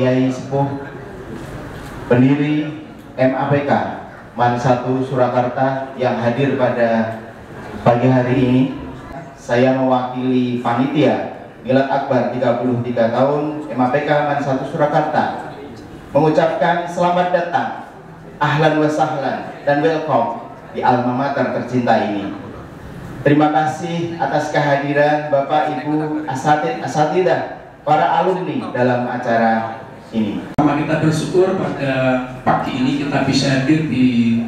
Kiai Sepuh, pendiri MAPK MAN 1 Surakarta yang hadir pada pagi hari ini. Saya mewakili panitia Milad Akbar 33 tahun MAPK MAN 1 Surakarta mengucapkan selamat datang, ahlan wa sahlan, dan welcome di alma mater tercinta ini. Terima kasih atas kehadiran Bapak Ibu asatidah, para alumni dalam acara ini. Kita bersyukur pada pagi ini kita bisa hadir di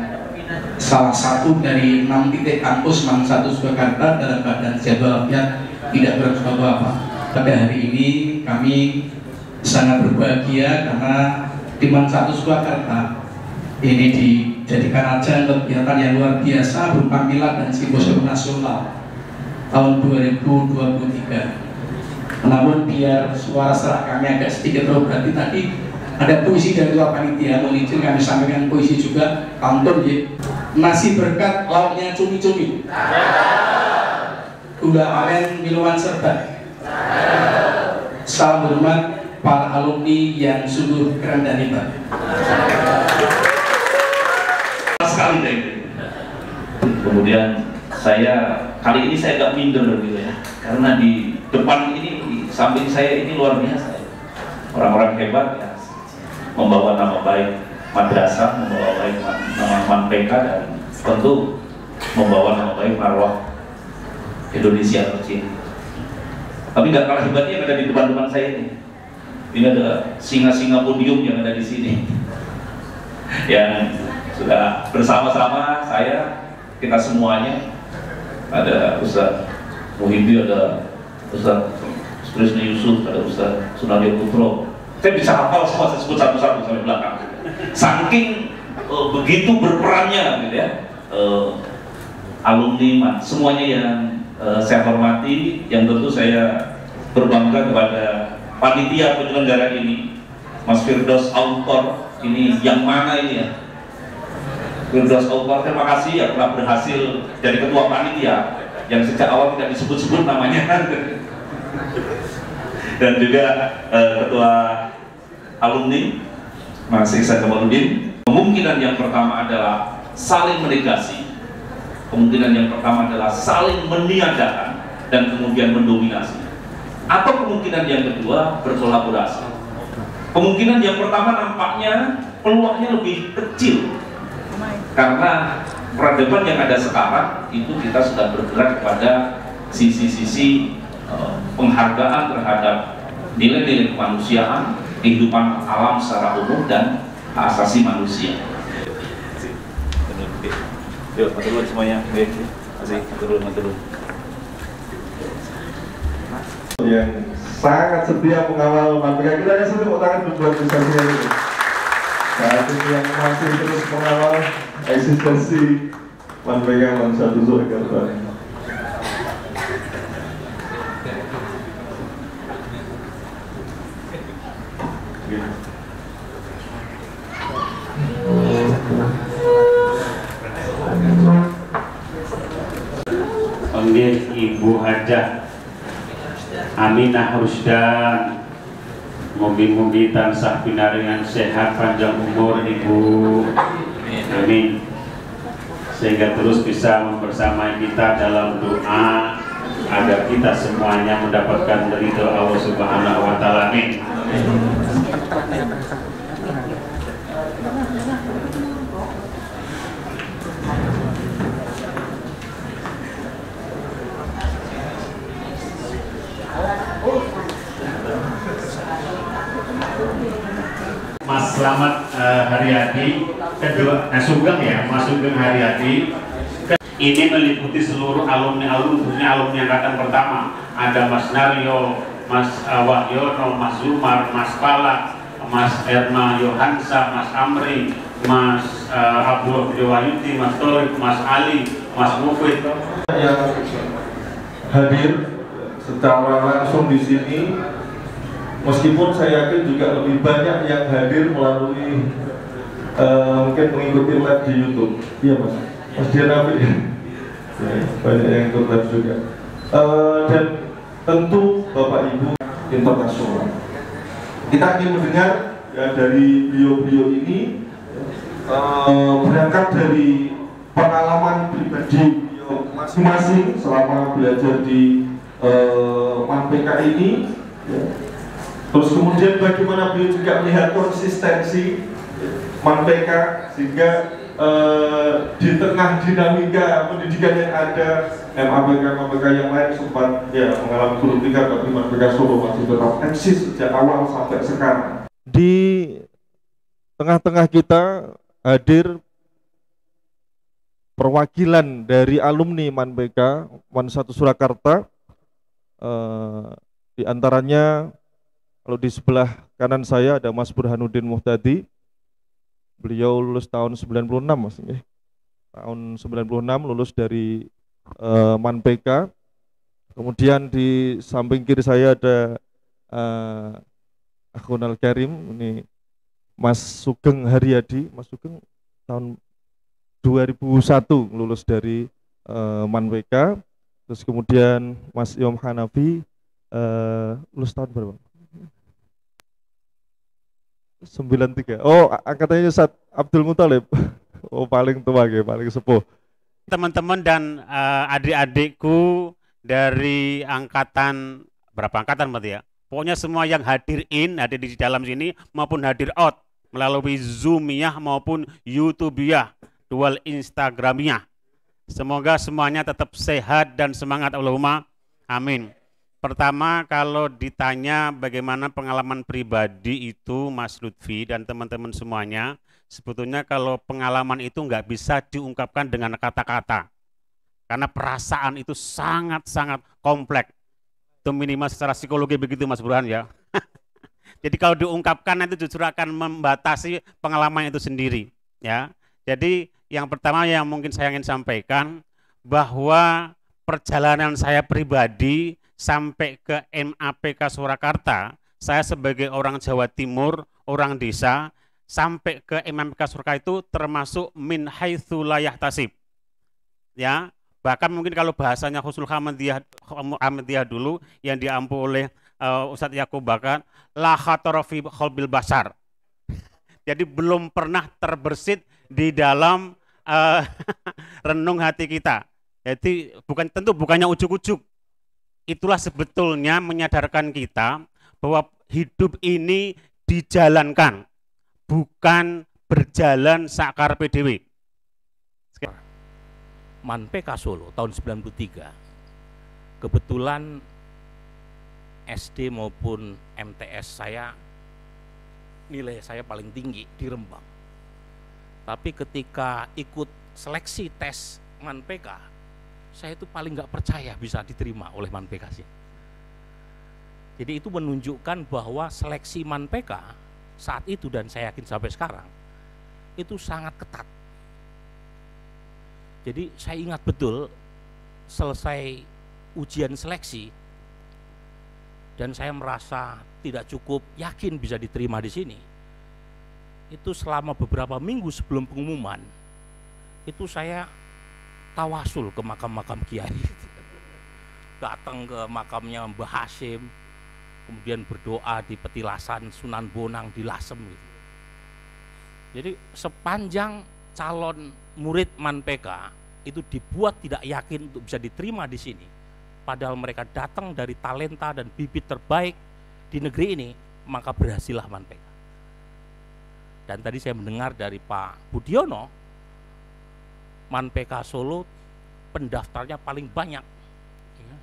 salah satu dari 6 titik kampus MAN 1 Surakarta dalam keadaan sehat walafiat, tidak berapa-apa. Pada hari ini kami sangat berbahagia karena di MAN 1 Surakarta ini dijadikan ajang kegiatan yang luar biasa berupa milad dan simposium nasional tahun 2023. Namun biar suara serak kami agak sedikit berarti tadi ada puisi dari luar panitia, mohon izin kami sampaikan puisi juga. Kantun ya, nasi berkat lauknya cumi-cumi, gula aren minuman serba. Salam hormat para alumni yang sungguh keren dan hebat. Sekali deh. Kemudian kali ini saya agak minder gitu ya, karena di depan ini, di samping saya ini luar biasa, orang-orang hebat ya, membawa nama baik madrasah, membawa baik nama MAPK, dan tentu membawa nama baik marwah Indonesia tercinta. Tapi nggak kalah hebatnya yang ada di depan-depan saya ini. Ini ada singa-singa podium yang ada di sini, yang sudah bersama-sama kita semuanya. Ada Ustaz Muhyiddin, ada Ustaz Trisni Yusuf, ada Ustaz Sunaryo Putro. Saya bisa hafal semua, saya sebut satu-satu sampai belakang. Saking begitu berperannya gitu ya, alumni MAN semuanya yang saya hormati, yang tentu saya berbangga kepada panitia penyelenggara ini, Mas Firdaus Autor. Ini yang mana ini ya? Firdaus Autor, terima kasih ya telah berhasil jadi ketua panitia yang sejak awal tidak disebut-sebut namanya. Dan juga ketua alumni Mas Iksan Kamaluddin. Kemungkinan yang pertama adalah saling menegasi, kemungkinan yang pertama adalah saling meniadakan dan kemudian mendominasi, atau kemungkinan yang kedua berkolaborasi. Kemungkinan yang pertama nampaknya peluangnya lebih kecil karena peradaban yang ada sekarang itu kita sudah bergerak kepada sisi-sisi penghargaan terhadap nilai-nilai kemanusiaan, kehidupan alam secara umum, dan hak asasi manusia. Yuk, matur semuanya. Masih matur. Yang sangat setia mengawal MAPK, kita hanya satu tangan berbuat besar ini. Saat ini yang masih terus mengawal eksistensi MAPK MAN 1 Surakarta. Panggil Ibu Hajah Aminah Rusdan, mugi-mugi tansah pinaringan sehat panjang umur Ibu, amin, sehingga terus bisa membersamai kita dalam doa agar kita semuanya mendapatkan ridho Allah Subhanahu wa Ta'ala, amin. Mas Slamet Haryadi, kedua, Sugeng ya, Mas Sugeng Haryadi. Ini meliputi seluruh khususnya alumni angkatan pertama. Ada Mas Naryo, Mas Wahyono, Mas Zumar, Mas Pala, Mas Erma Yohansa, Mas Amri, Mas Abdul Dewayuti, Mas Torik, Mas Ali, Mas Mufid. Yang hadir secara langsung di sini, meskipun saya yakin juga lebih banyak yang hadir melalui mungkin mengikuti live di YouTube. Iya Mas Dian Nabi ya, banyak yang ikut live juga. Dan tentu Bapak Ibu internasional Kita ingin mendengar ya, dari beliau-beliau ini berangkat dari pengalaman pribadi beliau masing-masing selama belajar di MANPK ini ya. Terus kemudian bagaimana beliau juga melihat konsistensi MANPK sehingga di tengah dinamika pendidikan yang ada MAPK yang lain sempat ya mengalami turun tingkat, tapi MANPK Solo masih tetap eksis sejak awal sampai sekarang. Di tengah-tengah kita hadir perwakilan dari alumni MANPK MAN 1 Surakarta, di antaranya kalau di sebelah kanan saya ada Mas Burhanuddin Muhtadi. Beliau lulus tahun 96 Mas. Tahun 96 lulus dari MANPK. Kemudian di samping kiri saya ada Akhunal Karim, ini Mas Sugeng Haryadi. Mas Sugeng tahun 2001 lulus dari MANPK. Terus kemudian Mas Yom Hanafi lulus tahun berapa? 93. Oh, angkatannya Ustaz Abdul Muthalib. Oh, paling tua ya, paling sepuh. Teman-teman dan adik-adikku dari angkatan, berapa angkatan berarti ya? Pokoknya semua yang hadir di dalam sini maupun hadir out melalui Zoom-iyah maupun YouTube-iyah, dual Instagram-iyah. Semoga semuanya tetap sehat dan semangat, Allahumma amin. Pertama, kalau ditanya bagaimana pengalaman pribadi itu Mas Lutfi dan teman-teman semuanya, sebetulnya kalau pengalaman itu nggak bisa diungkapkan dengan kata-kata. Karena perasaan itu sangat-sangat kompleks. Itu minimal secara psikologi begitu Mas Burhan ya. Jadi kalau diungkapkan itu justru akan membatasi pengalaman itu sendiri. Ya. Jadi yang pertama yang mungkin saya ingin sampaikan, bahwa perjalanan saya pribadi sampai ke MAPK Surakarta, saya sebagai orang Jawa Timur, orang desa, sampai ke MAPK Surakarta itu termasuk min haitsu la yahtasib. Ya, bahkan mungkin kalau bahasanya Husnul Hamdiyah dulu yang diampu oleh Ustadz Yakub Bakar, la khatara fi qalbil basar. Jadi belum pernah terbersit di dalam renung hati kita. Jadi bukannya ujuk-ujuk. Itulah sebetulnya menyadarkan kita bahwa hidup ini dijalankan, bukan berjalan sakarepe dhewe. MANPK Solo tahun 93, kebetulan SD maupun MTS nilai saya paling tinggi di Rembang. Tapi ketika ikut seleksi tes MANPK, saya itu paling nggak percaya bisa diterima oleh MANPK sih. Jadi itu menunjukkan bahwa seleksi MANPK saat itu dan saya yakin sampai sekarang itu sangat ketat. Jadi saya ingat betul selesai ujian seleksi dan saya merasa tidak cukup yakin bisa diterima di sini. Itu selama beberapa minggu sebelum pengumuman itu saya tawasul ke makam-makam kiai, datang ke makamnya Mbah Hasyim, kemudian berdoa di petilasan Sunan Bonang di Lasem gitu. Jadi sepanjang calon murid MANPK itu dibuat tidak yakin untuk bisa diterima di sini, padahal mereka datang dari talenta dan bibit terbaik di negeri ini, maka berhasillah MANPK. Dan tadi saya mendengar dari Pak Budiono, MANPK Solo pendaftarnya paling banyak,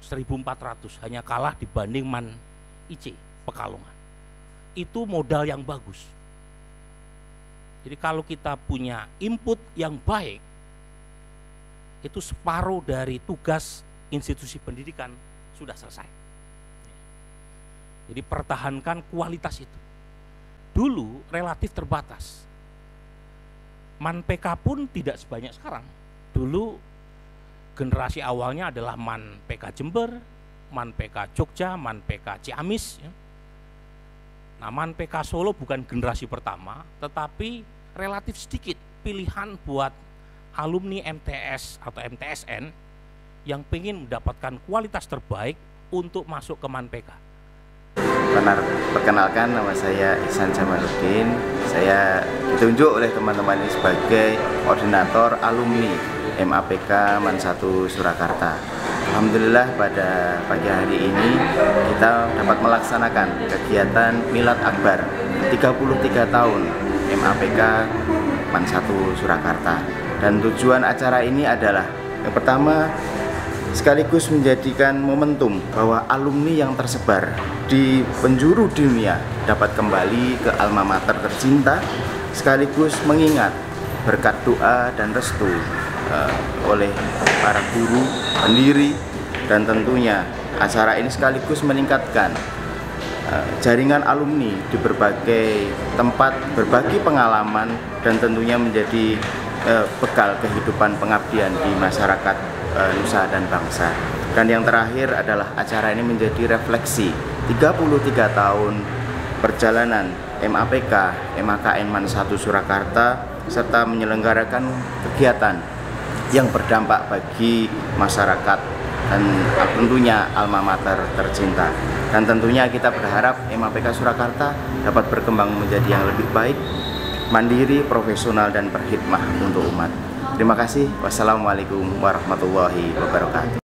1.400, hanya kalah dibanding MAN IC Pekalongan. Itu modal yang bagus. Jadi kalau kita punya input yang baik, itu separuh dari tugas institusi pendidikan sudah selesai. Jadi pertahankan kualitas itu. Dulu relatif terbatas. MANPK pun tidak sebanyak sekarang. Dulu generasi awalnya adalah MANPK Jember, MANPK Jogja, MANPK Ciamis. Nah, MANPK Solo bukan generasi pertama, tetapi relatif sedikit pilihan buat alumni MTS atau MTSN yang ingin mendapatkan kualitas terbaik untuk masuk ke MANPK. Perkenalkan, nama saya Ihsan Jamaluddin. Saya ditunjuk oleh teman-teman ini sebagai koordinator alumni MAPK MAN 1 Surakarta. Alhamdulillah pada pagi hari ini kita dapat melaksanakan kegiatan Milad Akbar 33 tahun MAPK MAN 1 Surakarta. Dan tujuan acara ini adalah yang pertama, sekaligus menjadikan momentum bahwa alumni yang tersebar di penjuru dunia dapat kembali ke alma mater tercinta, sekaligus mengingat berkat doa dan restu oleh para guru, pendiri, dan tentunya acara ini sekaligus meningkatkan jaringan alumni di berbagai tempat, berbagi pengalaman, dan tentunya menjadi bekal kehidupan pengabdian di masyarakat nusa dan bangsa. Dan yang terakhir adalah acara ini menjadi refleksi 33 tahun perjalanan MAPK MAKN MAN 1 Surakarta, serta menyelenggarakan kegiatan yang berdampak bagi masyarakat dan tentunya alma mater tercinta. Dan tentunya kita berharap MAPK Surakarta dapat berkembang menjadi yang lebih baik, mandiri, profesional, dan berkhidmah untuk umat. Terima kasih. Wassalamualaikum warahmatullahi wabarakatuh.